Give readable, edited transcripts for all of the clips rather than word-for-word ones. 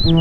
Well,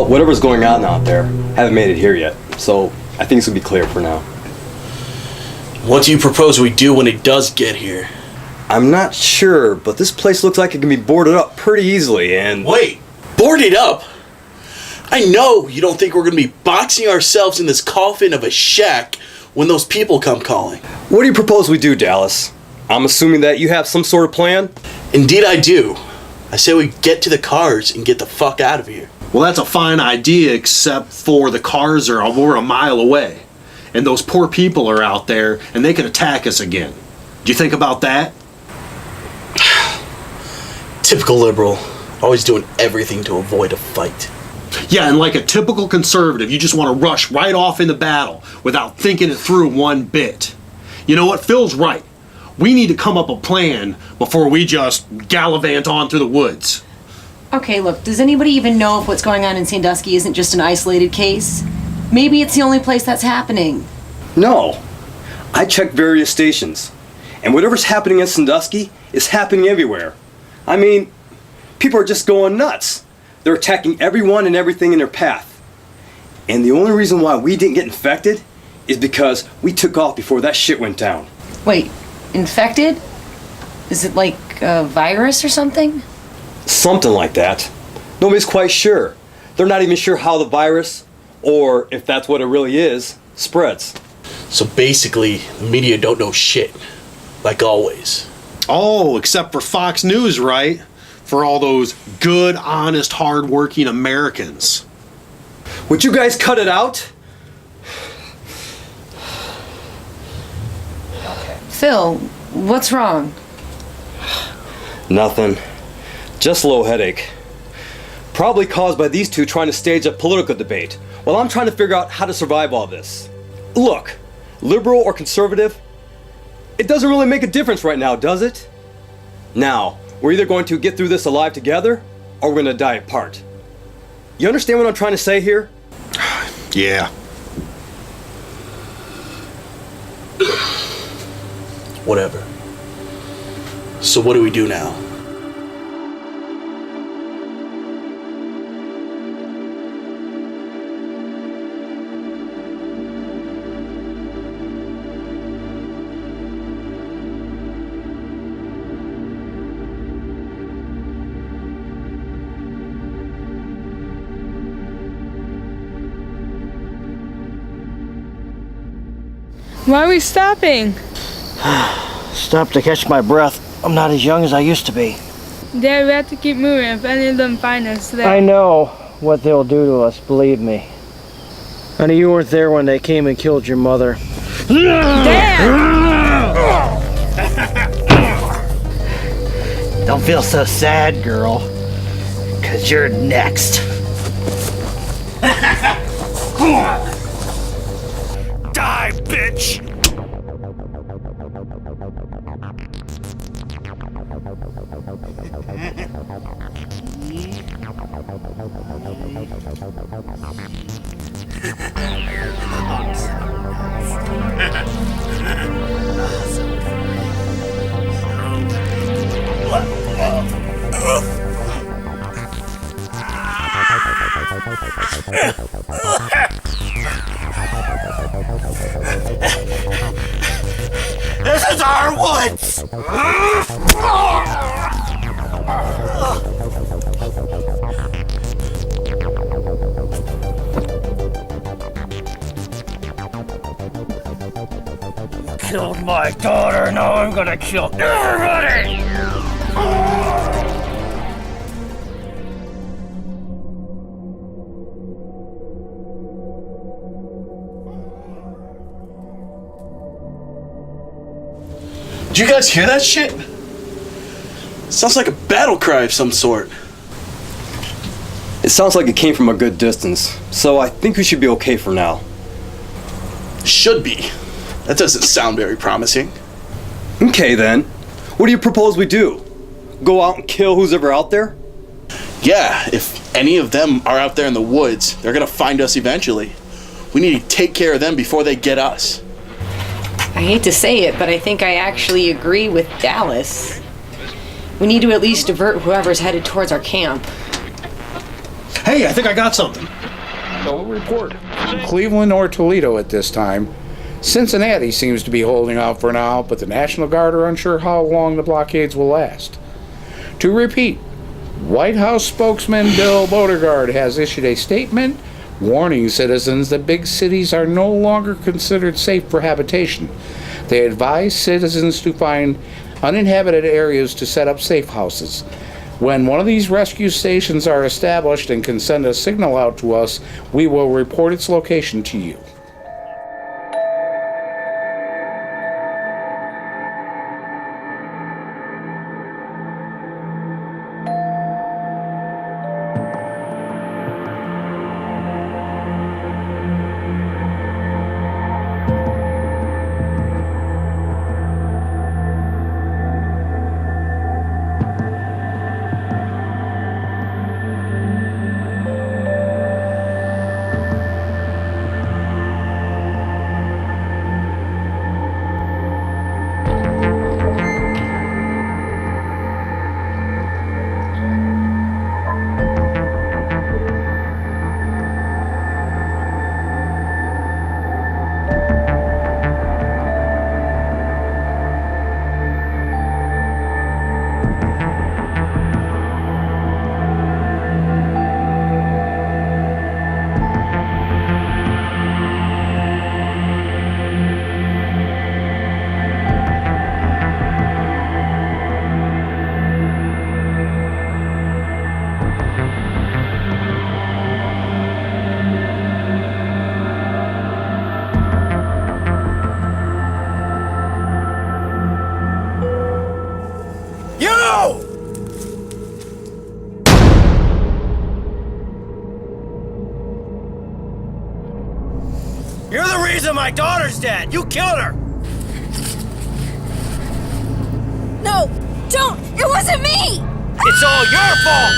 whatever's going on out there, haven't made it here yet, so I think it's gonna be clear for now. What do you propose we do when it does get here? I'm not sure, but this place looks like it can be boarded up pretty easily, and... Wait, boarded up? I know you don't think we're gonna be boxing ourselves in this coffin of a shack when those people come calling. What do you propose we do, Dallas? I'm assuming that you have some sort of plan? Indeed I do. I say we get to the cars and get the fuck out of here. Well, that's a fine idea, except for the cars are over a mile away. And those poor people are out there, and they could attack us again. Do you think about that? Typical liberal. Always doing everything to avoid a fight. Yeah, and like a typical conservative, you just want to rush right off into battle without thinking it through one bit. You know what? Phil's right. We need to come up with a plan before we just gallivant on through the woods. Okay, look, does anybody even know if what's going on in Sandusky isn't just an isolated case? Maybe it's the only place that's happening. No. I checked various stations, and whatever's happening in Sandusky is happening everywhere. I mean, people are just going nuts. They're attacking everyone and everything in their path. And the only reason why we didn't get infected is because we took off before that shit went down. Wait, infected? Is it like a virus or something? Something like that. Nobody's quite sure. They're not even sure how the virus, or if that's what it really is, spreads. So basically, the media don't know shit. Like always. Oh, except for Fox News, right? For all those good, honest, hard-working Americans. Would you guys cut it out? Phil, what's wrong? Nothing. Just a low headache. Probably caused by these two trying to stage a political debate while I'm trying to figure out how to survive all this. Look, liberal or conservative, it doesn't really make a difference right now, does it? Now, we're either going to get through this alive together or we're going to die apart. You understand what I'm trying to say here? Yeah. Whatever. So what do we do now? Why are we stopping? Stop to catch my breath. I'm not as young as I used to be. Dad, we have to keep moving if any of them find us. I know what they'll do to us, believe me. Honey, you weren't there when they came and killed your mother. Dad! Don't feel so sad, girl. 'Cause you're next. Die, bitch! This is our woods! Killed my daughter, now I'm gonna kill everybody! Did you guys hear that shit? Sounds like a battle cry of some sort. It sounds like it came from a good distance, so I think we should be okay for now. Should be. That doesn't sound very promising. Okay then. What do you propose we do? Go out and kill who's ever out there? Yeah, if any of them are out there in the woods, they're gonna find us eventually. We need to take care of them before they get us. I hate to say it, but I think I actually agree with Dallas. We need to at least divert whoever's headed towards our camp. Hey, I think I got something. No report from Cleveland or Toledo at this time. Cincinnati seems to be holding out for now, but the National Guard are unsure how long the blockades will last. To repeat, White House spokesman Bill Beauregard has issued a statement warning citizens that big cities are no longer considered safe for habitation. They advise citizens to find uninhabited areas to set up safe houses. When one of these rescue stations are established and can send a signal out to us, we will report its location to you. You're the reason my daughter's dead! You killed her! No! Don't! It wasn't me! It's all your fault!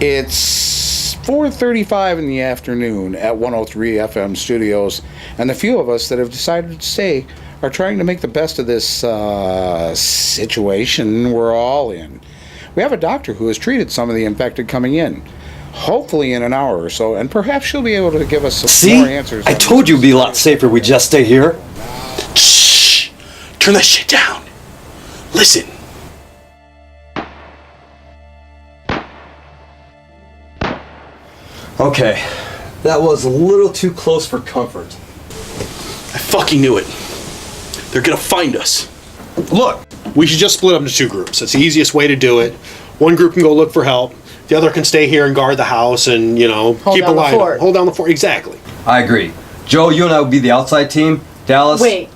It's 4:35 in the afternoon at 103 FM Studios, and the few of us that have decided to stay are trying to make the best of this situation we're all in. We have a doctor who has treated some of the infected coming in, hopefully in an hour or so, and perhaps she'll be able to give us some more answers. I told you it'd be a lot safer if we just stay here. Shh! Turn that shit down. Listen. Okay, that was a little too close for comfort. I fucking knew it. They're gonna find us. Look, we should just split up into two groups. That's the easiest way to do it. One group can go look for help. The other can stay here and guard the house and, you know, keep a line. Hold down the fort. Exactly. I agree. Joe, you and I will be the outside team. Dallas. Wait.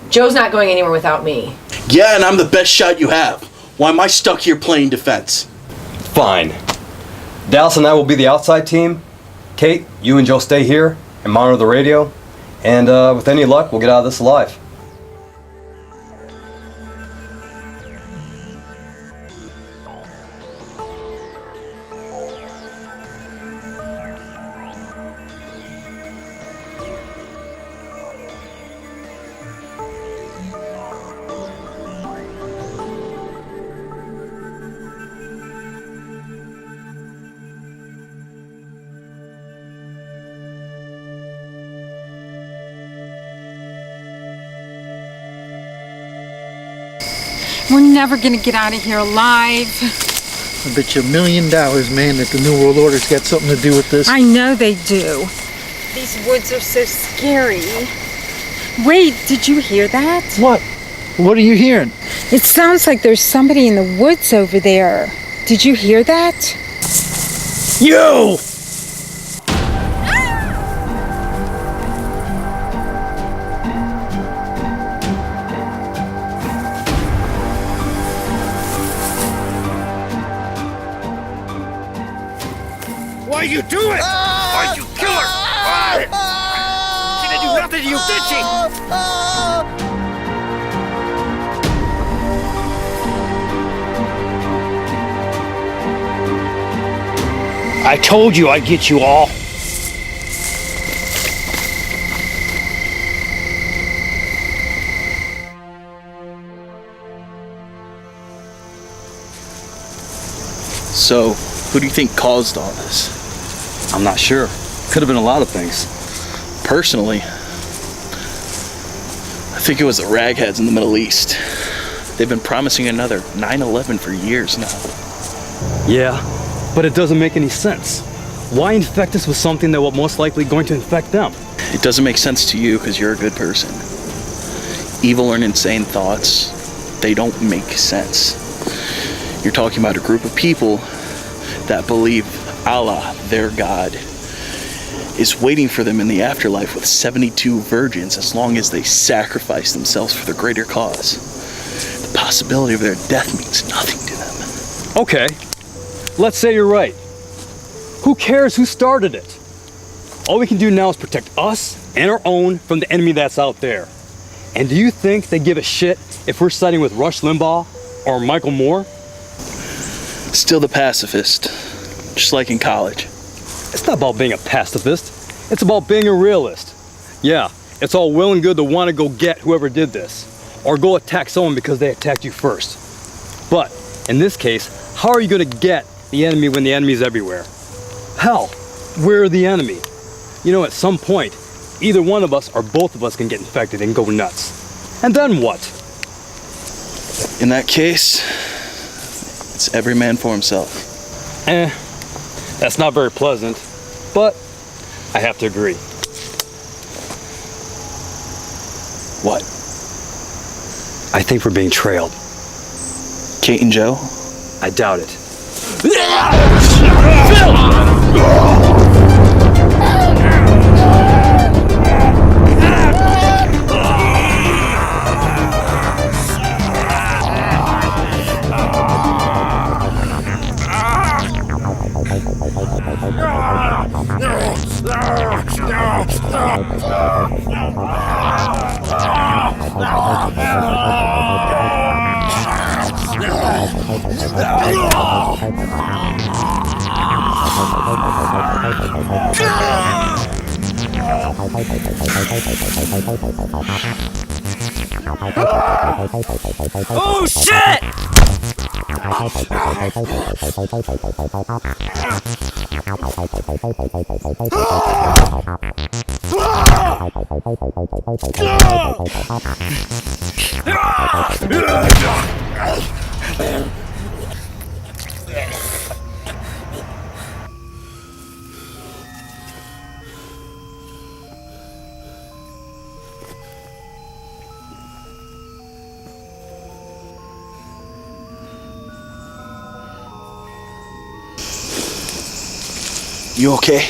Joe's not going anywhere without me. Yeah, and I'm the best shot you have. Why am I stuck here playing defense? Fine. Dallas and I will be the outside team. Kate, you and Joe stay here and monitor the radio. And with any luck, we'll get out of this alive. We're never gonna get out of here alive. I bet you $1 million, man, that the New World Order's got something to do with this. I know they do. These woods are so scary. Wait, did you hear that? What? What are you hearing? It sounds like there's somebody in the woods over there. Did you hear that? You! Why'd you do it? Why'd you kill her? She didn't do nothing to you, did she? I told you I'd get you all. So, who do you think caused all this? I'm not sure. Could have been a lot of things. Personally, I think it was the ragheads in the Middle East. They've been promising another 9/11 for years now. Yeah, but it doesn't make any sense. Why infect us with something that will most likely going to infect them? It doesn't make sense to you because you're a good person. Evil and insane thoughts, they don't make sense. You're talking about a group of people that believe Allah, their God, is waiting for them in the afterlife with 72 virgins as long as they sacrifice themselves for the greater cause. The possibility of their death means nothing to them. Okay, let's say you're right. Who cares who started it? All we can do now is protect us and our own from the enemy that's out there. And do you think they give a shit if we're siding with Rush Limbaugh or Michael Moore? Still the pacifist, just like in college. It's not about being a pacifist. It's about being a realist. Yeah, it's all well and good to want to go get whoever did this, or go attack someone because they attacked you first. But in this case, how are you going to get the enemy when the enemy's everywhere? Hell, we're the enemy. You know, at some point, either one of us or both of us can get infected and go nuts. And then what? In that case, it's every man for himself. That's not very pleasant, but I have to agree. What? I think we're being trailed. Kate and Joe? I doubt it. Oh shit! You okay?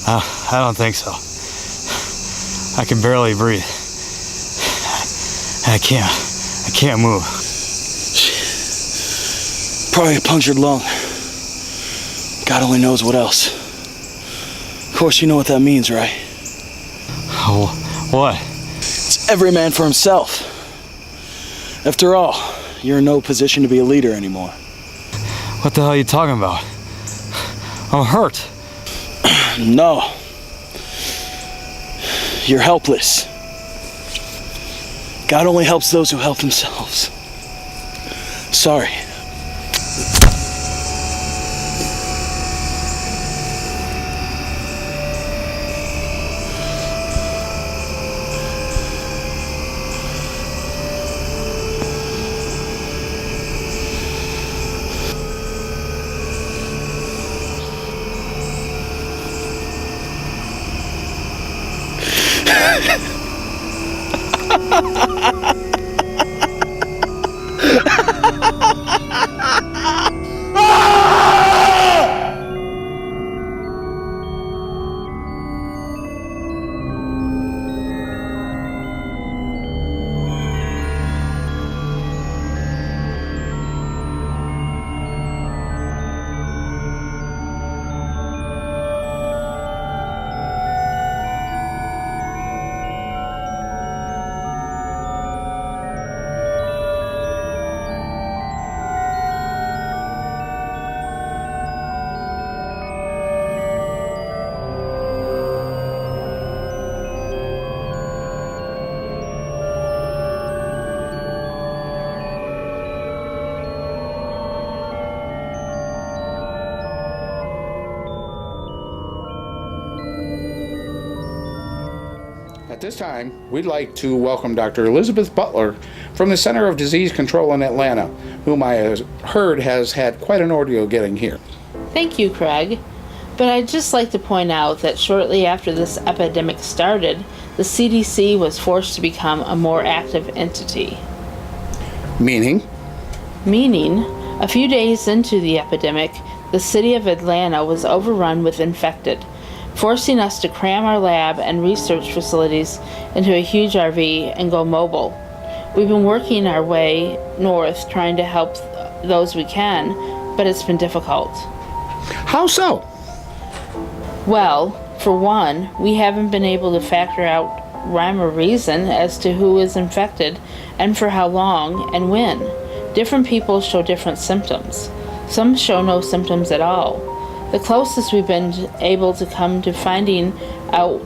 I don't think so. I can barely breathe. I can't move. Probably a punctured lung. God only knows what else. Of course you know what that means, right? Oh, what? It's every man for himself. After all, you're in no position to be a leader anymore. What the hell are you talking about? I'm hurt. No. You're helpless. God only helps those who help themselves. Sorry. At this time, we'd like to welcome Dr. Elizabeth Butler from the Center of Disease Control in Atlanta, whom I have heard has had quite an ordeal getting here. Thank you, Craig. But I'd just like to point out that shortly after this epidemic started, the CDC was forced to become a more active entity. Meaning? Meaning, a few days into the epidemic, the city of Atlanta was overrun with infected, forcing us to cram our lab and research facilities into a huge RV and go mobile. We've been working our way north trying to help those we can, but it's been difficult. How so? Well, for one, we haven't been able to factor out rhyme or reason as to who is infected and for how long and when. Different people show different symptoms. Some show no symptoms at all. The closest we've been able to come to finding out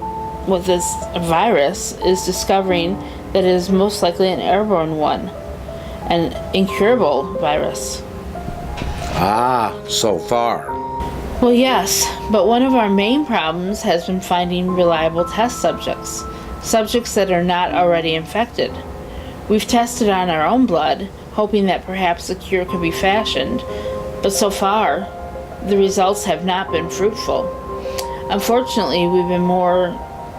with this virus is discovering that it is most likely an airborne one, an incurable virus. Ah, so far. Well, yes, but one of our main problems has been finding reliable test subjects, subjects that are not already infected. We've tested on our own blood, hoping that perhaps a cure could be fashioned, but so far, the results have not been fruitful. Unfortunately, we've been more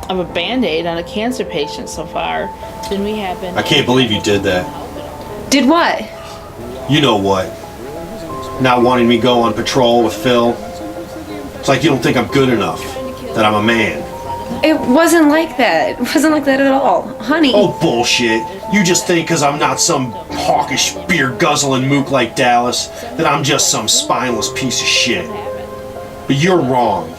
of a band-aid on a cancer patient so far than we have been. I can't believe you did that. Did what? You know what? Not wanting me go on patrol with Phil. It's like you don't think I'm good enough, that I'm a man. It wasn't like that. It wasn't like that at all. Honey. Oh, bullshit. You just think because I'm not some hawkish, beer-guzzling mook like Dallas, that I'm just some spineless piece of shit. But you're wrong.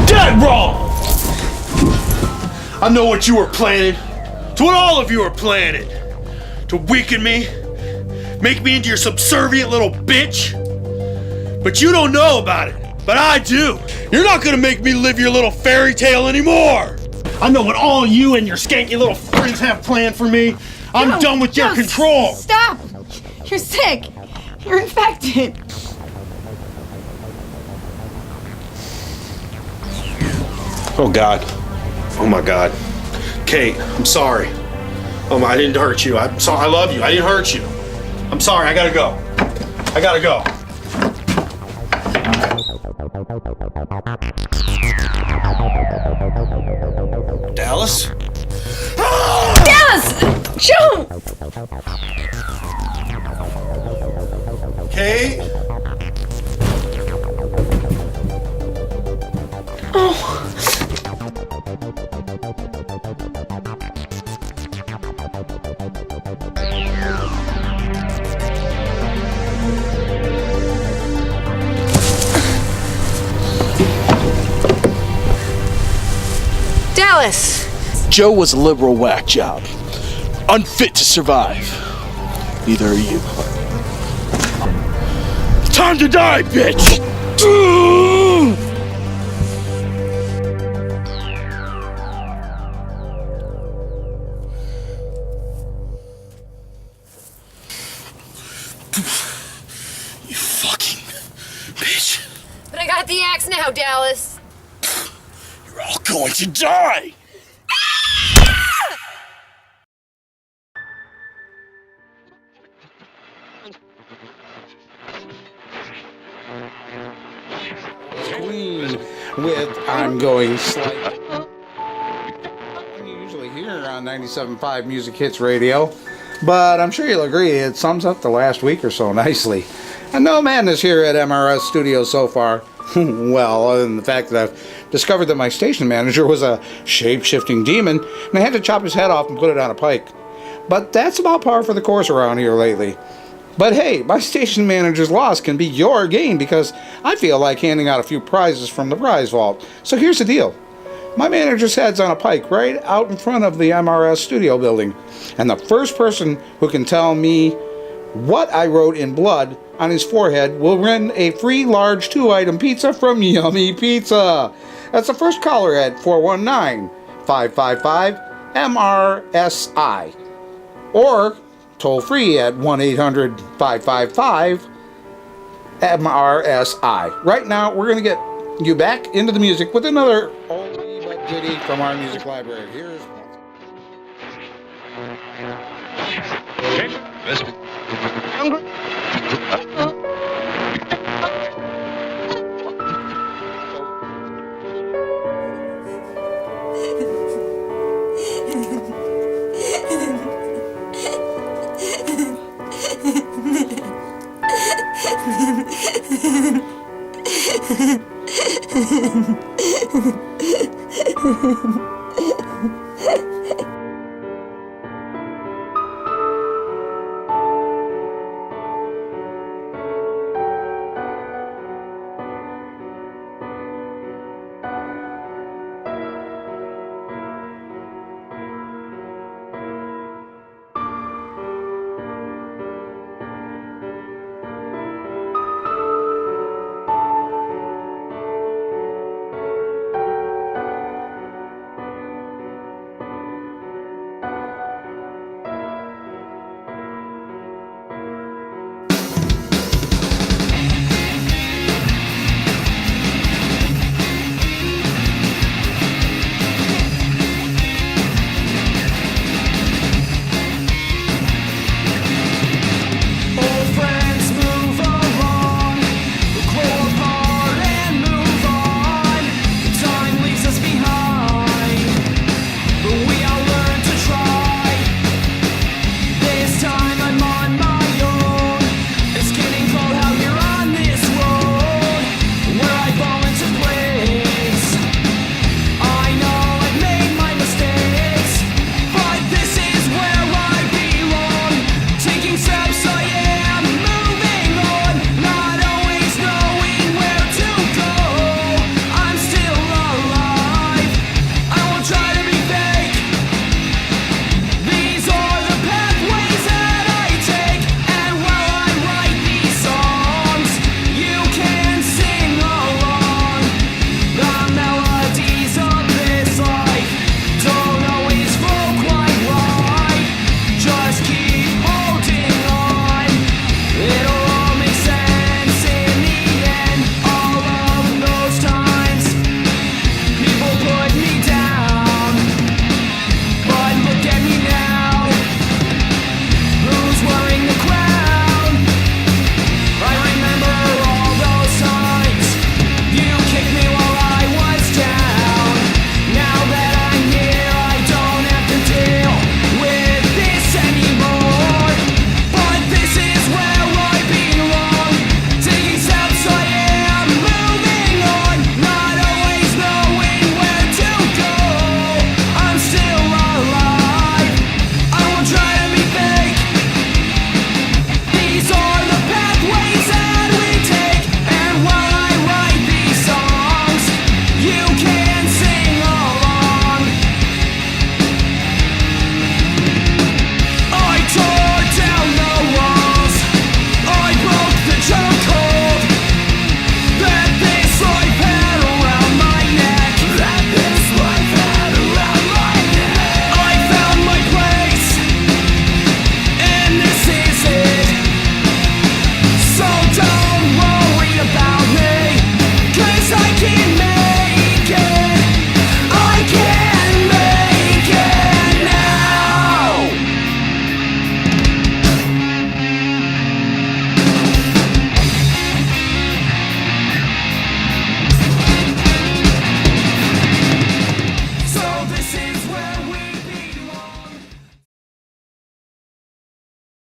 Dead wrong! I know what you were planning. It's what all of you are planning. To weaken me, make me into your subservient little bitch. But you don't know about it. But I do. You're not gonna make me live your little fairy tale anymore. I know what all you and your skanky little friends have planned for me. I'm done with your control. Stop! You're sick. You're infected. Oh God. Oh my God. Kate, I'm sorry. I didn't hurt you. I'm sorry. I love you. I didn't hurt you. I'm sorry. I gotta go. I gotta go. Dallas? Dallas! Joe! Kate? Oh. Dallas! Joe was a liberal whack job. Unfit to survive. Neither are you. Time to die, bitch! You fucking bitch. But I got the axe now, Dallas. You're all going to die! Queen with ongoing slight. 97.5 Music Hits Radio, but I'm sure you'll agree it sums up the last week or so nicely. And no madness here at MRS Studios so far. Well, other than the fact that I've discovered that my station manager was a shape-shifting demon, and I had to chop his head off and put it on a pike. But that's about par for the course around here lately. But hey, my station manager's loss can be your gain because I feel like handing out a few prizes from the prize vault. So here's the deal. My manager's head's on a pike right out in front of the MRS studio building. And the first person who can tell me what I wrote in blood on his forehead will win a free large 2-item pizza from Yummy Pizza. That's the first caller at 419-555-MRSI. Or toll free at 1-800-555-MRSI. Right now, we're going to get you back into the music with another oldie but goodie from our music library. Here's Ha ha ha.